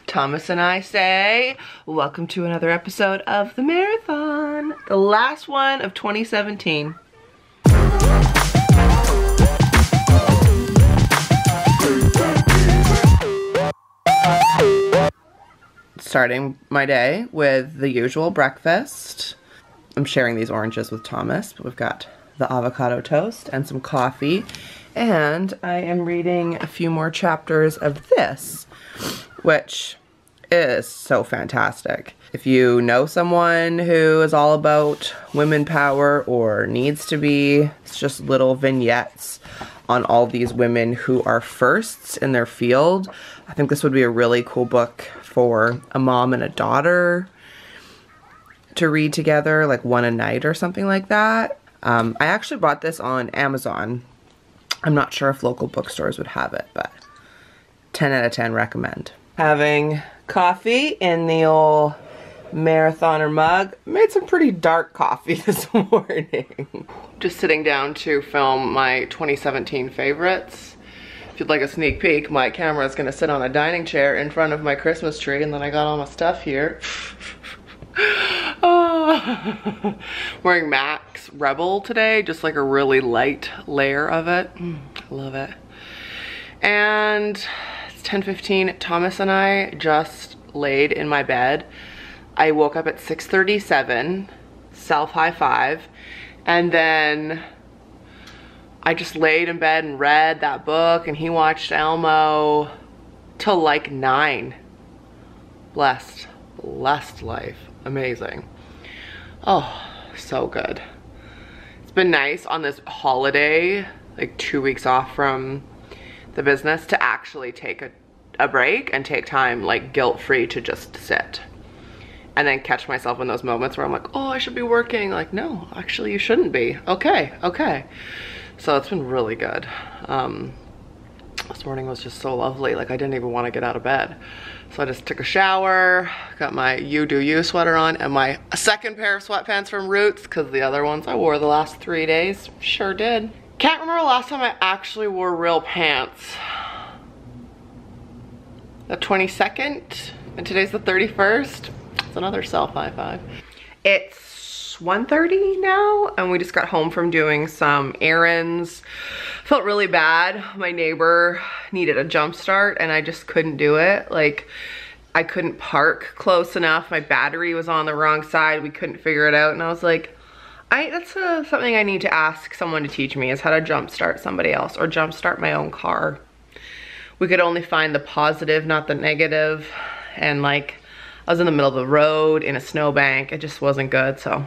Thomas and I say, welcome to another episode of the marathon, the last one of 2017. Starting my day with the usual breakfast. I'm sharing these oranges with Thomas, but we've got the avocado toast and some coffee, and I am reading a few more chapters of this, which is so fantastic. If you know someone who is all about women power or needs to be, it's just little vignettes on all these women who are firsts in their field. I think this would be a really cool book for a mom and a daughter to read together, like one a night or something like that. I actually bought this on Amazon. I'm not sure if local bookstores would have it, but 10 out of 10 recommend. Having coffee in the old Mareathoner mug. Made some pretty dark coffee this morning. Just sitting down to film my 2017 favorites. If you'd like a sneak peek, my camera is gonna sit on a dining chair in front of my Christmas tree, and then I got all my stuff here. Oh. Wearing Max Rebel today, just like a really light layer of it. Love it. And 10:15, Thomas and I just laid in my bed. I woke up at 6:37, self high five, and then I just laid in bed and read that book, and he watched Elmo till like 9. Blessed life, amazing. Oh, so good. It's been nice on this holiday, like 2 weeks off from the business, to actually take a break and take time, like guilt-free, to just sit and then catch myself in those moments where I'm like, oh, I should be working. Like, no, actually you shouldn't be. Okay. So it's been really good. This morning was just so lovely. Like, I didn't even want to get out of bed. So I just took a shower, got my You Do You sweater on, and my second pair of sweatpants from Roots, because the other ones I wore the last 3 days. Sure did. Can't remember the last time I actually wore real pants. The 22nd, and today's the 31st. It's another self high five. It's 1:30 now, and we just got home from doing some errands. Felt really bad. My neighbor needed a jump start, and I just couldn't do it. Like, I couldn't park close enough. My battery was on the wrong side. We couldn't figure it out, and I was like, that's something I need to ask someone to teach me, is how to jumpstart somebody else or jumpstart my own car. We could only find the positive, not the negative. And like, I was in the middle of the road in a snowbank. It just wasn't good, so.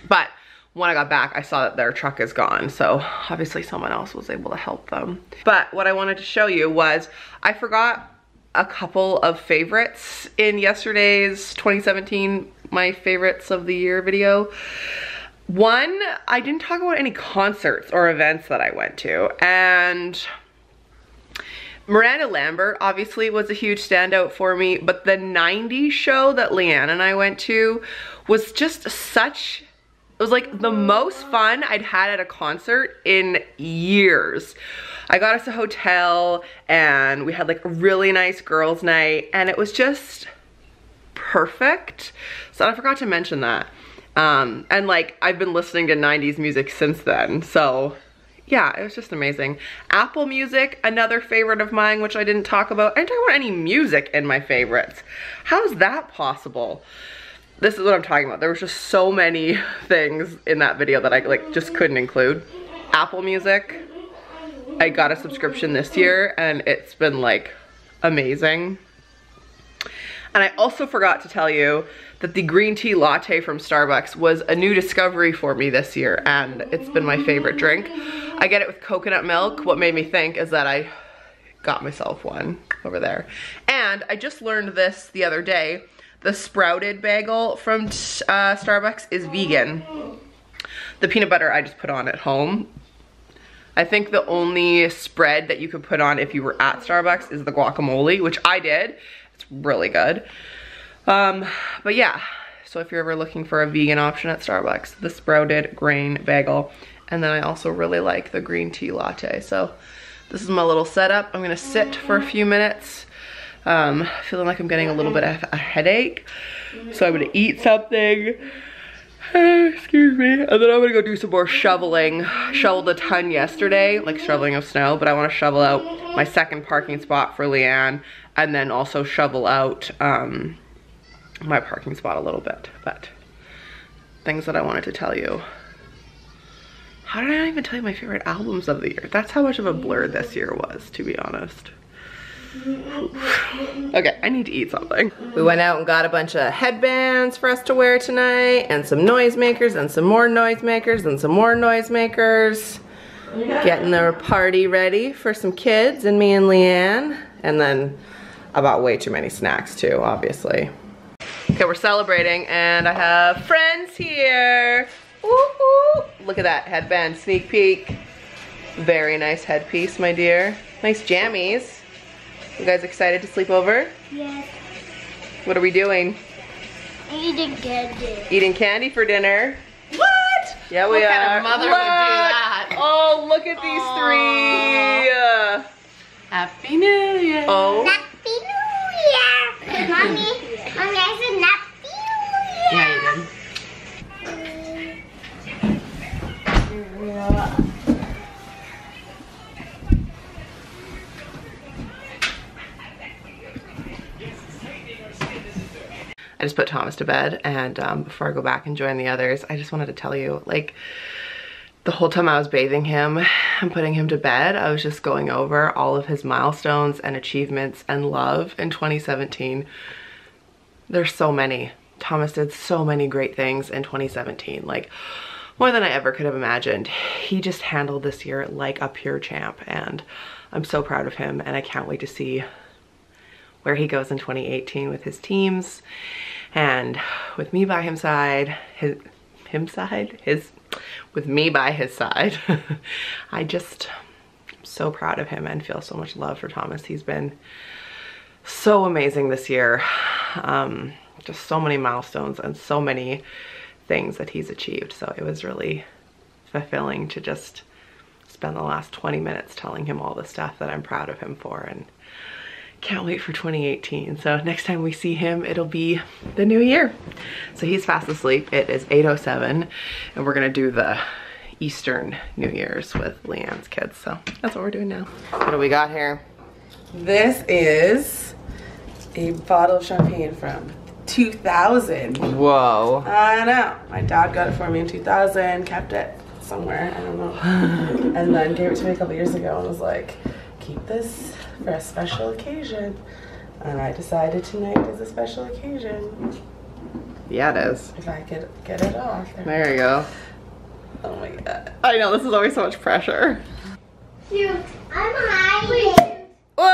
But when I got back, I saw that their truck is gone. So obviously someone else was able to help them. But what I wanted to show you was, I forgot a couple of favorites in yesterday's 2017 My Favorites of the Year video. One, I didn't talk about any concerts or events that I went to, and Miranda Lambert obviously was a huge standout for me, but the 90s show that Leanne and I went to was just such, it was like the most fun I'd had at a concert in years. I got us a hotel, and we had like a really nice girls' night, and it was just perfect. So I forgot to mention that. And like, I've been listening to 90s music since then, so yeah, it was just amazing. Apple Music, another favorite of mine, which I didn't talk about. I didn't talk about any music in my favorites. How is that possible? This is what I'm talking about. There was just so many things in that video that I like just couldn't include. Apple Music, I got a subscription this year, and it's been like amazing. And I also forgot to tell you that the green tea latte from Starbucks was a new discovery for me this year, and it's been my favorite drink. I get it with coconut milk. What made me think is that I got myself one over there. And I just learned this the other day. The sprouted bagel from Starbucks is vegan. The peanut butter I just put on at home. I think the only spread that you could put on if you were at Starbucks is the guacamole, which I did. It's really good. But yeah, so if you're ever looking for a vegan option at Starbucks, the sprouted grain bagel. And then I also really like the green tea latte. So This is my little setup. I'm gonna sit for a few minutes. Feeling like I'm getting a little bit of a headache. So I'm gonna eat something. Excuse me. And then I'm gonna go do some more shoveling. Shoveled a ton yesterday, like shoveling of snow, but I wanna shovel out my second parking spot for Leanne and then also shovel out my parking spot a little bit. But things that I wanted to tell you. How did I not even tell you my favorite albums of the year? That's how much of a blur this year was, to be honest. Okay, I need to eat something. We went out and got a bunch of headbands for us to wear tonight, and some noisemakers, and some more noisemakers, and some more noisemakers. Getting the party ready for some kids and me and Leanne. And then I bought way too many snacks too, obviously. Okay, we're celebrating, and I have friends here. Woo-hoo. Look at that headband sneak peek. Very nice headpiece, my dear. Nice jammies. You guys excited to sleep over? Yes. What are we doing? Eating candy. Eating candy for dinner. What? Yeah, we are. What kind of mother would do that? Oh, look at these three. Happy New Year. Oh. Happy New Year. Mommy, I said Happy New Year. Yeah, you did. I just put Thomas to bed, and before I go back and join the others, I just wanted to tell you, like, the whole time I was bathing him and putting him to bed, I was just going over all of his milestones and achievements and love in 2017. There's so many. Thomas did so many great things in 2017, like more than I ever could have imagined. He just handled this year like a pure champ, and I'm so proud of him, and I can't wait to see where he goes in 2018 with his teams and with me by his side, with me by his side. I'm so proud of him and feel so much love for Thomas. He's been so amazing this year. Just so many milestones and so many things that he's achieved. So it was really fulfilling to just spend the last 20 minutes telling him all the stuff that I'm proud of him for, and can't wait for 2018. So next time we see him, it'll be the new year. So he's fast asleep. It is 8:07, and we're gonna do the Eastern New Year's with Leanne's kids. So that's what we're doing now. What do we got here? This is a bottle of champagne from 2000. Whoa. I know. My dad got it for me in 2000, kept it somewhere, I don't know. And then gave it to me a couple years ago and was like, keep this for a special occasion. And I decided tonight is a special occasion. Yeah, it is. If I could get it off. There you go. Oh my god. I know, this is always so much pressure. Shoot, I'm hiding. Whoa!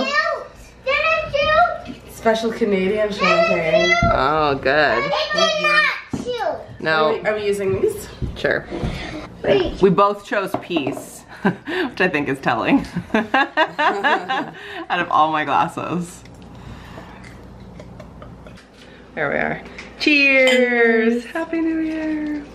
Shoot! Did I shoot? Special Canadian champagne. Oh, good. I did not shoot. No. Are we using these? Sure. Wait. We both chose peace, which I think is telling. Out of all my glasses. There we are. Cheers! Happy New Year!